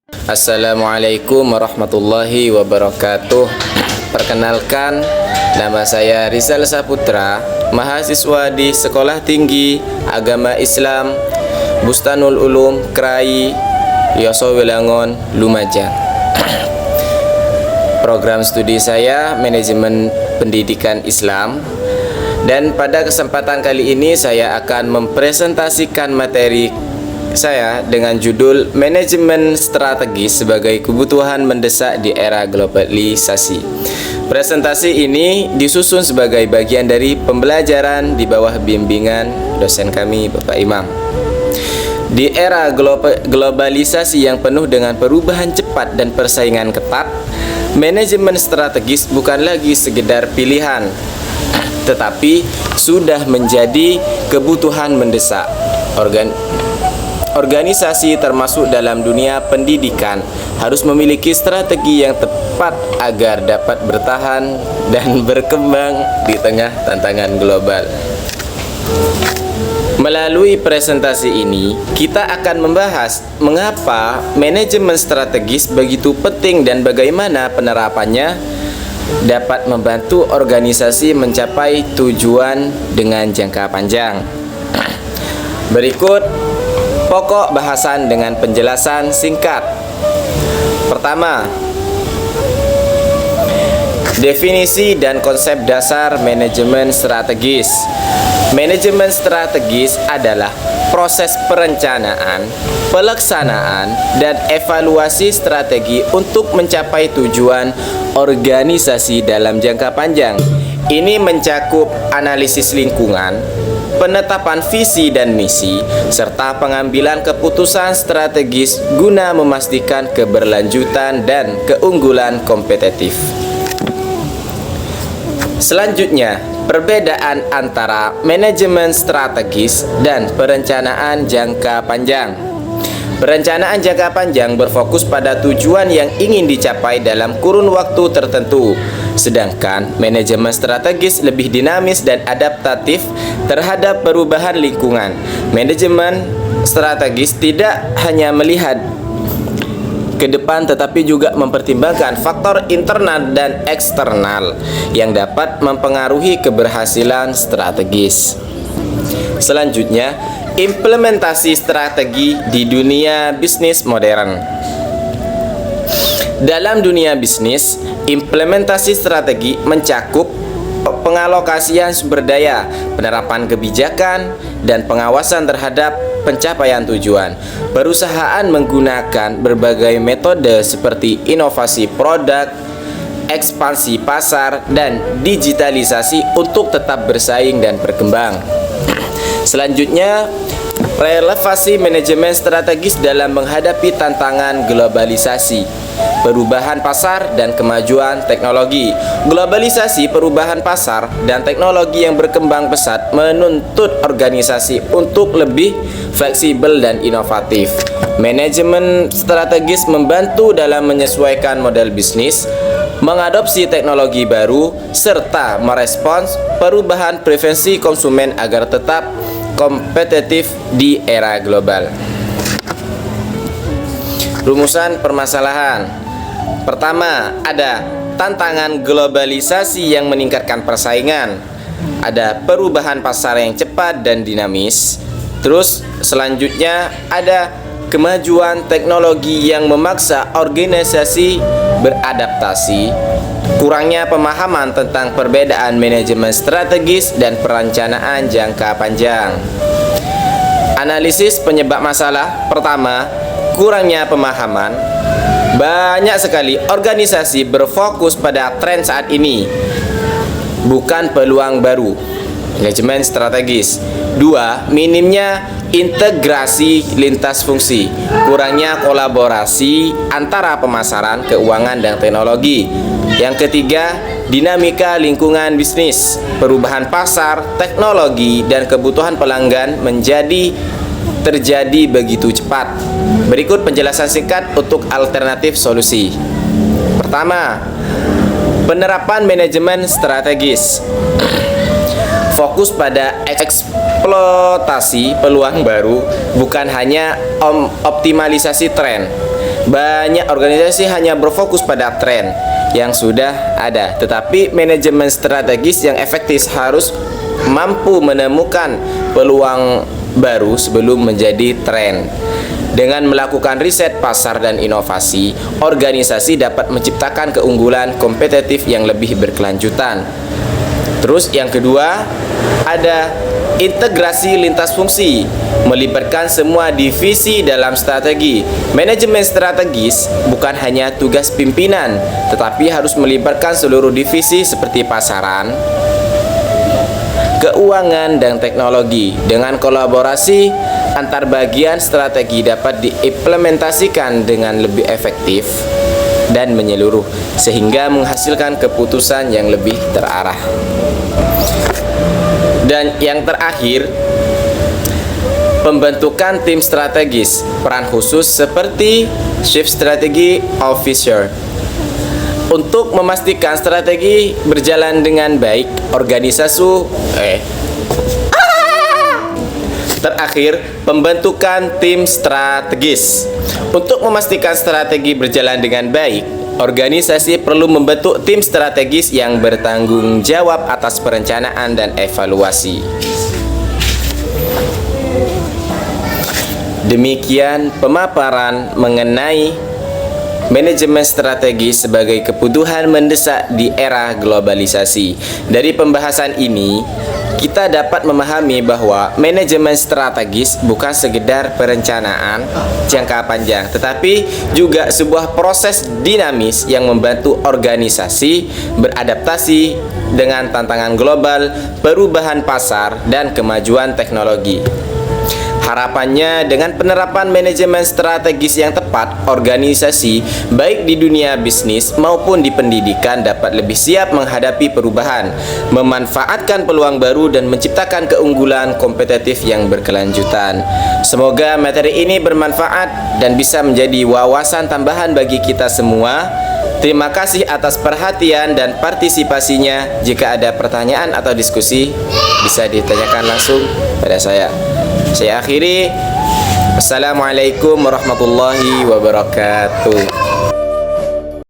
Assalamualaikum warahmatullahi wabarakatuh. Perkenalkan, nama saya Rizal Saputra, mahasiswa di Sekolah Tinggi Agama Islam Bustanul Ulum Krai Yoso Welangon, Lumajang. Program studi saya Manajemen Pendidikan Islam. Dan pada kesempatan kali ini saya akan mempresentasikan materi saya dengan judul Manajemen Strategis sebagai Kebutuhan Mendesak di Era Globalisasi. Presentasi ini disusun sebagai bagian dari pembelajaran di bawah bimbingan dosen kami, Bapak Imam. Di era globalisasi yang penuh dengan perubahan cepat dan persaingan ketat, manajemen strategis bukan lagi sekedar pilihan, tetapi sudah menjadi kebutuhan mendesak. Organisasi termasuk dalam dunia pendidikan harus memiliki strategi yang tepat agar dapat bertahan dan berkembang di tengah tantangan global. Melalui presentasi ini, kita akan membahas mengapa manajemen strategis begitu penting dan bagaimana penerapannya dapat membantu organisasi mencapai tujuan dengan jangka panjang. Berikut pokok bahasan dengan penjelasan singkat. Pertama, definisi dan konsep dasar manajemen strategis. Manajemen strategis adalah proses perencanaan, pelaksanaan, dan evaluasi strategi untuk mencapai tujuan organisasi dalam jangka panjang. Ini mencakup analisis lingkungan, penetapan visi dan misi, serta pengambilan keputusan strategis guna memastikan keberlanjutan dan keunggulan kompetitif. Selanjutnya, perbedaan antara manajemen strategis dan perencanaan jangka panjang. Perencanaan jangka panjang berfokus pada tujuan yang ingin dicapai dalam kurun waktu tertentu, sedangkan manajemen strategis lebih dinamis dan adaptatif terhadap perubahan lingkungan. Manajemen strategis tidak hanya melihat ke depan tetapi juga mempertimbangkan faktor internal dan eksternal yang dapat mempengaruhi keberhasilan strategis. Selanjutnya, implementasi strategi di dunia bisnis modern. Dalam dunia bisnis, implementasi strategi mencakup pengalokasian sumber daya, penerapan kebijakan, dan pengawasan terhadap pencapaian tujuan. Perusahaan menggunakan berbagai metode seperti inovasi produk, ekspansi pasar, dan digitalisasi untuk tetap bersaing dan berkembang. Selanjutnya, relevansi manajemen strategis dalam menghadapi tantangan globalisasi, perubahan pasar, dan kemajuan teknologi. Globalisasi, perubahan pasar, dan teknologi yang berkembang pesat menuntut organisasi untuk lebih fleksibel dan inovatif. Manajemen strategis membantu dalam menyesuaikan model bisnis, mengadopsi teknologi baru, serta merespons perubahan preferensi konsumen agar tetap kompetitif di era global. Rumusan permasalahan. Pertama, ada tantangan globalisasi yang meningkatkan persaingan. Ada perubahan pasar yang cepat dan dinamis. Terus selanjutnya ada kemajuan teknologi yang memaksa organisasi beradaptasi. Kurangnya pemahaman tentang perbedaan manajemen strategis dan perencanaan jangka panjang. Analisis penyebab masalah. Pertama, kurangnya pemahaman. Banyak sekali organisasi berfokus pada tren saat ini, bukan peluang baru. Manajemen strategis. Dua, minimnya integrasi lintas fungsi. Kurangnya kolaborasi antara pemasaran, keuangan, dan teknologi. Yang ketiga, dinamika lingkungan bisnis, perubahan pasar, teknologi, dan kebutuhan pelanggan terjadi begitu cepat. Berikut penjelasan singkat untuk alternatif solusi. Pertama, penerapan manajemen strategis. Fokus pada eksploitasi peluang baru, bukan hanya optimalisasi tren. Banyak organisasi hanya berfokus pada tren yang sudah ada, tetapi manajemen strategis yang efektif harus mampu menemukan peluang baru sebelum menjadi tren. Dengan melakukan riset pasar dan inovasi, organisasi dapat menciptakan keunggulan kompetitif yang lebih berkelanjutan. Terus yang kedua, ada integrasi lintas fungsi, melibatkan semua divisi dalam strategi. Manajemen strategis bukan hanya tugas pimpinan, tetapi harus melibatkan seluruh divisi seperti pasaran, keuangan, dan teknologi. Dengan kolaborasi antar bagian, strategi dapat diimplementasikan dengan lebih efektif dan menyeluruh, sehingga menghasilkan keputusan yang lebih terarah. Dan yang terakhir, pembentukan tim strategis, peran khusus seperti Chief Strategy Officer. Untuk memastikan strategi berjalan dengan baik, Terakhir, pembentukan tim strategis. Untuk memastikan strategi berjalan dengan baik, organisasi perlu membentuk tim strategis yang bertanggung jawab atas perencanaan dan evaluasi. Demikian pemaparan mengenai manajemen strategi sebagai kebutuhan mendesak di era globalisasi. Dari pembahasan ini, kita dapat memahami bahwa manajemen strategis bukan sekedar perencanaan jangka panjang, tetapi juga sebuah proses dinamis yang membantu organisasi beradaptasi dengan tantangan global, perubahan pasar, dan kemajuan teknologi. Harapannya, dengan penerapan manajemen strategis yang tepat, organisasi baik di dunia bisnis maupun di pendidikan dapat lebih siap menghadapi perubahan, memanfaatkan peluang baru, dan menciptakan keunggulan kompetitif yang berkelanjutan. Semoga materi ini bermanfaat dan bisa menjadi wawasan tambahan bagi kita semua. Terima kasih atas perhatian dan partisipasinya. Jika ada pertanyaan atau diskusi, bisa ditanyakan langsung pada saya. Saya akhiri. Assalamualaikum warahmatullahi wabarakatuh.